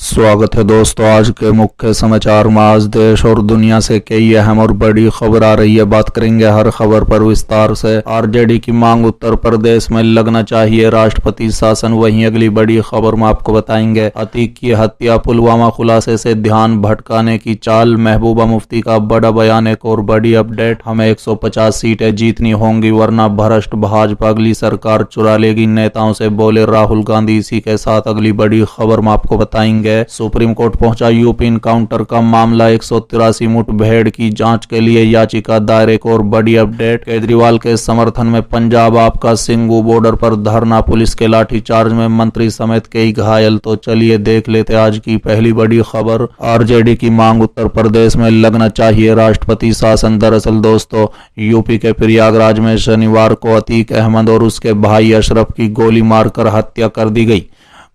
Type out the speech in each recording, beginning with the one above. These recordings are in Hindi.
स्वागत है दोस्तों। आज के मुख्य समाचार में आज देश और दुनिया से कई अहम और बड़ी खबर आ रही है। बात करेंगे हर खबर पर विस्तार से। आरजेडी की मांग उत्तर प्रदेश में लगना चाहिए राष्ट्रपति शासन। वहीं अगली बड़ी खबर में आपको बताएंगे अतीक की हत्या पुलवामा खुलासे से ध्यान भटकाने की चाल। महबूबा मुफ्ती का बड़ा बयान। एक और बड़ी अपडेट, हमें 150 सीटें जीतनी होंगी वरना भ्रष्ट भाजपा अगली सरकार चुरा लेगी, नेताओं से बोले राहुल गांधी। इसी के साथ अगली बड़ी खबर में आपको बताएंगे सुप्रीम कोर्ट पहुंचा यूपी इनकाउंटर का मामला। 183 मुठभेड़ की जांच के लिए याचिका दायर। एक और बड़ी अपडेट, केजरीवाल के समर्थन में पंजाब आपका सिंगू बॉर्डर पर धरना, पुलिस के लाठीचार्ज में मंत्री समेत कई घायल। तो चलिए देख लेते आज की पहली बड़ी खबर। आरजेडी की मांग उत्तर प्रदेश में लगना चाहिए राष्ट्रपति शासन। दरअसल दोस्तों, यूपी के प्रयागराज में शनिवार को अतीक अहमद और उसके भाई अशरफ की गोली मारकर हत्या कर दी गई।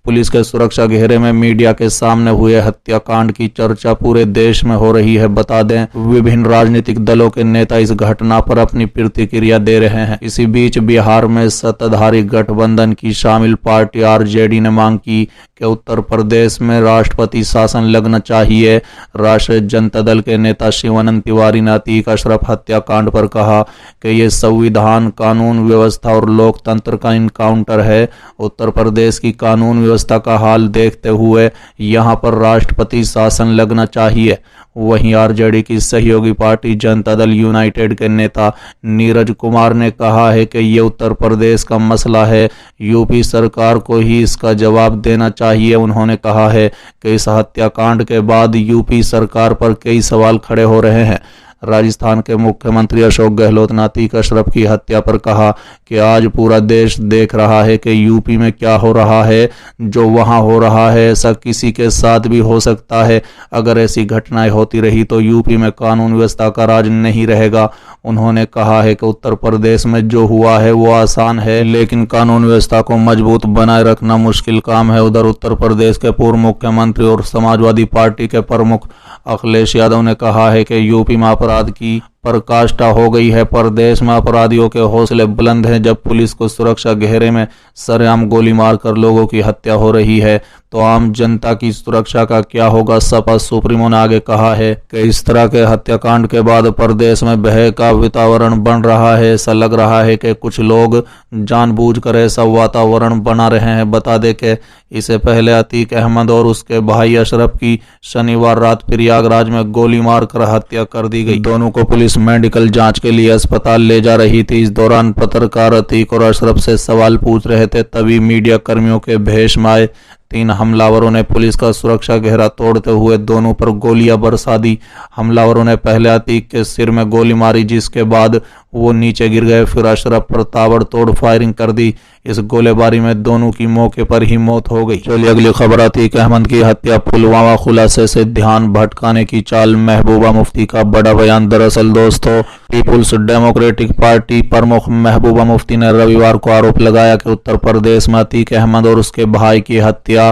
पुलिस के सुरक्षा घेरे में मीडिया के सामने हुए हत्याकांड की चर्चा पूरे देश में हो रही है। बता दें, विभिन्न राजनीतिक दलों के नेता इस घटना पर अपनी प्रतिक्रिया दे रहे हैं। इसी बीच बिहार में सत्ताधारी गठबंधन की शामिल पार्टी आरजेडी ने मांग की कि उत्तर प्रदेश में राष्ट्रपति शासन लगना चाहिए। राष्ट्रीय जनता दल के नेता शिवानंद तिवारी ने अतीक अशरफ हत्याकांड पर कहा कि ये संविधान, कानून व्यवस्था और लोकतंत्र का इनकाउंटर है। उत्तर प्रदेश की कानून व्यवस्था का हाल देखते हुए यहां पर राष्ट्रपति शासन लगना चाहिए। वहीं आरजेडी की सहयोगी पार्टी जनता दल यूनाइटेड के नेता नीरज कुमार ने कहा है कि ये उत्तर प्रदेश का मसला है, यूपी सरकार को ही इसका जवाब देना चाहिए। उन्होंने कहा है कि इस हत्याकांड के बाद यूपी सरकार पर कई सवाल खड़े हो रहे हैं। राजस्थान के मुख्यमंत्री अशोक गहलोत ने अतीक अशरफ की हत्या पर कहा कि आज पूरा देश देख रहा है कि यूपी में क्या हो रहा है। जो वहां हो रहा है ऐसा किसी के साथ भी हो सकता है। अगर ऐसी घटनाएं होती रही तो यूपी में कानून व्यवस्था का राज नहीं रहेगा। उन्होंने कहा है कि उत्तर प्रदेश में जो हुआ है वो आसान है, लेकिन कानून व्यवस्था को मजबूत बनाए रखना मुश्किल काम है। उधर उत्तर प्रदेश के पूर्व मुख्यमंत्री और समाजवादी पार्टी के प्रमुख अखिलेश यादव ने कहा है कि यूपी में अपराध की पराकाष्ठा हो गई है। प्रदेश में अपराधियों के हौसले बुलंद हैं। जब पुलिस को सुरक्षा घेरे में सरेआम गोली मारकर लोगों की हत्या हो रही है तो आम जनता की सुरक्षा का क्या होगा। सपा सुप्रीमो ने आगे कहा है कि इस तरह के हत्याकांड के बाद प्रदेश में भय का वातावरण बन रहा है। ऐसा लग रहा है कि कुछ लोग जानबूझकर ऐसा वातावरण बना रहे हैं। बता दें कि इससे पहले अतीक अहमद और उसके भाई अशरफ की शनिवार रात प्रयागराज में गोली मारकर हत्या कर दी गई। दोनों को पुलिस मेडिकल जांच के लिए अस्पताल ले जा रही थी। इस दौरान पत्रकार अतीक और अशरफ से सवाल पूछ रहे थे, तभी मीडिया कर्मियों के भेष में आए 3 हमलावरों ने पुलिस का सुरक्षा घेरा तोड़ते हुए दोनों पर गोलियां बरसा दी। हमलावरों ने पहले अतीक के सिर में गोली मारी, जिसके बाद वो नीचे गिर गए। फिर अशरफ पर ताबड़तोड़ फायरिंग कर दी। इस गोलीबारी में दोनों की मौके पर ही मौत हो गई। चलिए अगली खबर, अतीक अहमद की हत्या पुलवामा खुलासे से ध्यान भटकाने की चाल। महबूबा मुफ्ती का बड़ा बयान। दरअसल दोस्तों, पीपुल्स डेमोक्रेटिक पार्टी प्रमुख महबूबा मुफ्ती ने रविवार को आरोप लगाया कि उत्तर प्रदेश में अतीक अहमद और उसके भाई की हत्या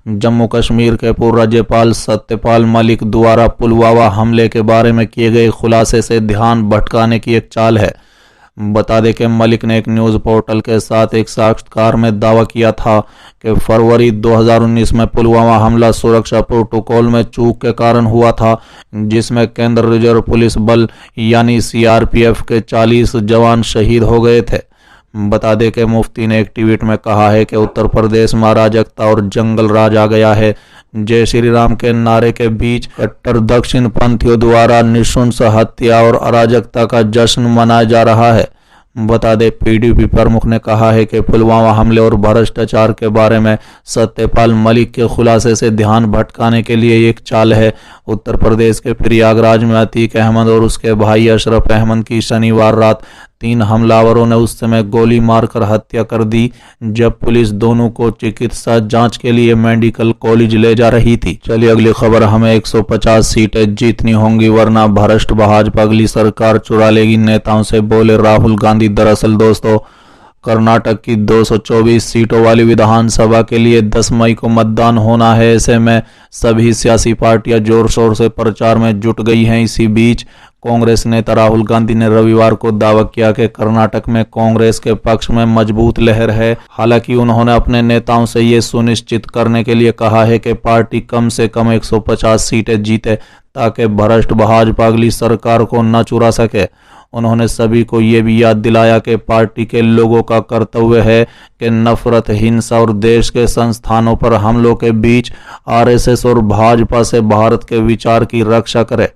जम्मू कश्मीर के पूर्व राज्यपाल सत्यपाल मलिक द्वारा पुलवामा हमले के बारे में किए गए खुलासे से ध्यान भटकाने की एक चाल है। बता दें कि मलिक ने एक न्यूज पोर्टल के साथ एक साक्षात्कार में दावा किया था कि फरवरी 2019 में पुलवामा हमला सुरक्षा प्रोटोकॉल में चूक के कारण हुआ था, जिसमें केंद्रीय रिजर्व पुलिस बल यानी सीआरपीएफ के 40 जवान शहीद हो गए थे। बता दें कि मुफ्ती ने एक ट्वीट में कहा है कि उत्तर प्रदेश में अराजकता और जंगल राज आ गया है। जय श्री राम के नारे के बीच कट्टर दक्षिण पंथियों द्वारा निःशंस हत्या और अराजकता का जश्न मनाया जा रहा है। बता दें, पीडीपी प्रमुख ने कहा है कि पुलवामा हमले और भ्रष्टाचार के बारे में सत्यपाल मलिक के खुलासे से ध्यान भटकाने के लिए एक चाल है। उत्तर प्रदेश के प्रयागराज में अतीक अहमद और उसके भाई अशरफ अहमद की शनिवार रात 3 हमलावरों ने उस समय गोली मारकर हत्या कर दी जब पुलिस दोनों को चिकित्सा जांच के लिए मेडिकल कॉलेज ले जा रही थी। चलिए अगली खबर, हमें 150 सीटें जीतनी होंगी वरना भ्रष्ट भाजपा अगली सरकार चुरा लेगी, नेताओं से बोले राहुल गांधी। दरअसल दोस्तों, कर्नाटक की 224 सीटों वाली विधानसभा के लिए 10 मई को मतदान होना है। ऐसे में सभी सियासी पार्टियां जोर शोर से प्रचार में जुट गई हैं। इसी बीच कांग्रेस नेता राहुल गांधी ने रविवार को दावा किया कि कर्नाटक में कांग्रेस के पक्ष में मजबूत लहर है। हालांकि उन्होंने अपने नेताओं से ये सुनिश्चित करने के लिए कहा है कि पार्टी कम से कम 150 सीटें जीते ताकि भ्रष्ट भाजपा अगली सरकार को न चुरा सके। उन्होंने सभी को ये भी याद दिलाया कि पार्टी के लोगों का कर्तव्य है कि नफरत, हिंसा और देश के संस्थानों पर हमलों के बीच आरएसएस और भाजपा से भारत के विचार की रक्षा करे।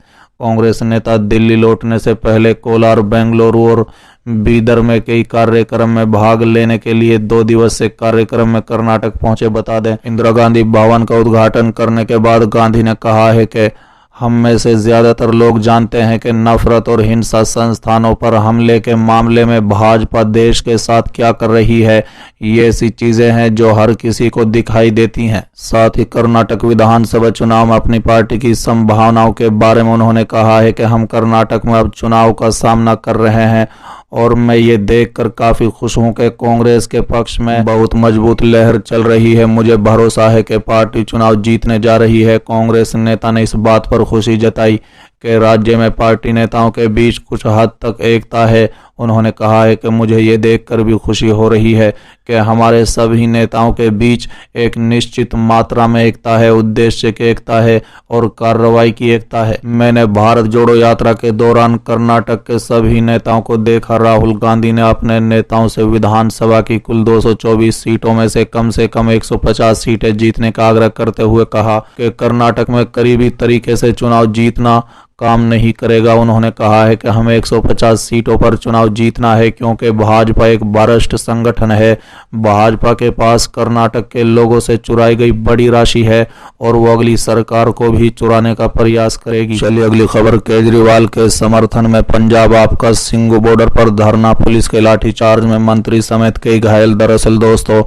कांग्रेस नेता दिल्ली लौटने से पहले कोलार, बेंगलुरु और बीदर में कई कार्यक्रम में भाग लेने के लिए 2 दिवसीय कार्यक्रम में कर्नाटक पहुंचे। बता दें, इंदिरा गांधी भवन का उद्घाटन करने के बाद गांधी ने कहा है कि हम में से ज्यादातर लोग जानते हैं कि नफरत और हिंसा संस्थानों पर हमले के मामले में भाजपा देश के साथ क्या कर रही है। ये ऐसी चीजें हैं जो हर किसी को दिखाई देती हैं। साथ ही कर्नाटक विधानसभा चुनाव में अपनी पार्टी की संभावनाओं के बारे में उन्होंने कहा है कि हम कर्नाटक में अब चुनाव का सामना कर रहे हैं और मैं ये देखकर काफी खुश हूं कि कांग्रेस के पक्ष में बहुत मजबूत लहर चल रही है। मुझे भरोसा है कि पार्टी चुनाव जीतने जा रही है। कांग्रेस नेता ने इस बात पर खुशी जताई कि राज्य में पार्टी नेताओं के बीच कुछ हद तक एकता है। उन्होंने कहा है कि मुझे ये देखकर भी खुशी हो रही है कि हमारे सभी नेताओं के बीच एक निश्चित मात्रा में एकता है, उद्देश्य की एकता है और कार्रवाई की एकता है। मैंने भारत जोड़ो यात्रा के दौरान कर्नाटक के सभी नेताओं को देखा। राहुल गांधी ने अपने नेताओं से विधानसभा की कुल 224 सीटों में से कम 150 सीटें जीतने का आग्रह करते हुए कहा कि कर्नाटक में करीबी तरीके से चुनाव जीतना काम नहीं करेगा। उन्होंने कहा है कि हमें 150 सीटों पर चुनाव जीतना है क्योंकि भाजपा एक भ्रष्ट संगठन है। भाजपा के पास कर्नाटक के लोगों से चुराई गई बड़ी राशि है और वो अगली सरकार को भी चुराने का प्रयास करेगी। चलिए अगली खबर। केजरीवाल के समर्थन में पंजाब आपका सिंघू बॉर्डर पर धरना, पुलिस के लाठीचार्ज में मंत्री समेत कई घायल। दरअसल दोस्तों,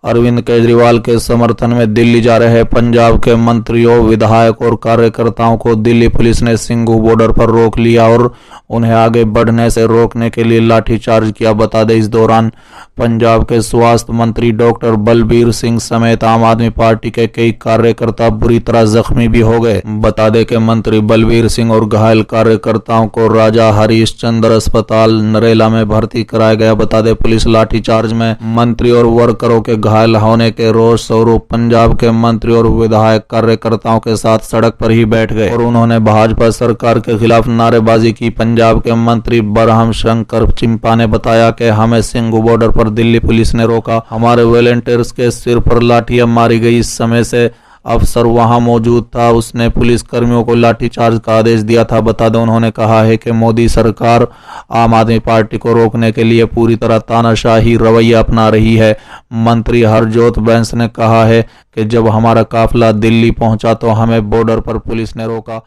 अरविंद केजरीवाल के समर्थन में दिल्ली जा रहे पंजाब के मंत्रियों, विधायक और कार्यकर्ताओं को दिल्ली पुलिस ने सिंघू बॉर्डर पर रोक लिया और उन्हें आगे बढ़ने से रोकने के लिए लाठीचार्ज किया। बता दें, इस दौरान पंजाब के स्वास्थ्य मंत्री डॉक्टर बलबीर सिंह समेत आम आदमी पार्टी के कई कार्यकर्ता बुरी तरह जख्मी भी हो गए। बता दें कि मंत्री बलबीर सिंह और घायल कार्यकर्ताओं को राजा हरीशचंद्र अस्पताल नरेला में भर्ती कराया गया। बता दें, पुलिस लाठीचार्ज में मंत्री और वर्करों के घायल होने के रोष स्वरूप पंजाब के मंत्री और विधायक कार्यकर्ताओं के साथ सड़क पर ही बैठ गए और उन्होंने भाजपा सरकार के खिलाफ नारेबाजी की। पंजाब के मंत्री बरहम शंकर चिंपा ने बताया कि हमें सिंघू बॉर्डर पर दिल्ली पुलिस ने रोका, हमारे वॉलंटियर्स के सिर पर लाठियां मारी गई। इस समय से अफसर वहां मौजूद था, उसने पुलिस कर्मियों को लाठीचार्ज का आदेश दिया था। बता दें, उन्होंने कहा है कि मोदी सरकार आम आदमी पार्टी को रोकने के लिए पूरी तरह तानाशाही रवैया अपना रही है। मंत्री हरजोत बैंस ने कहा है कि जब हमारा काफिला दिल्ली पहुंचा तो हमें बॉर्डर पर पुलिस ने रोका।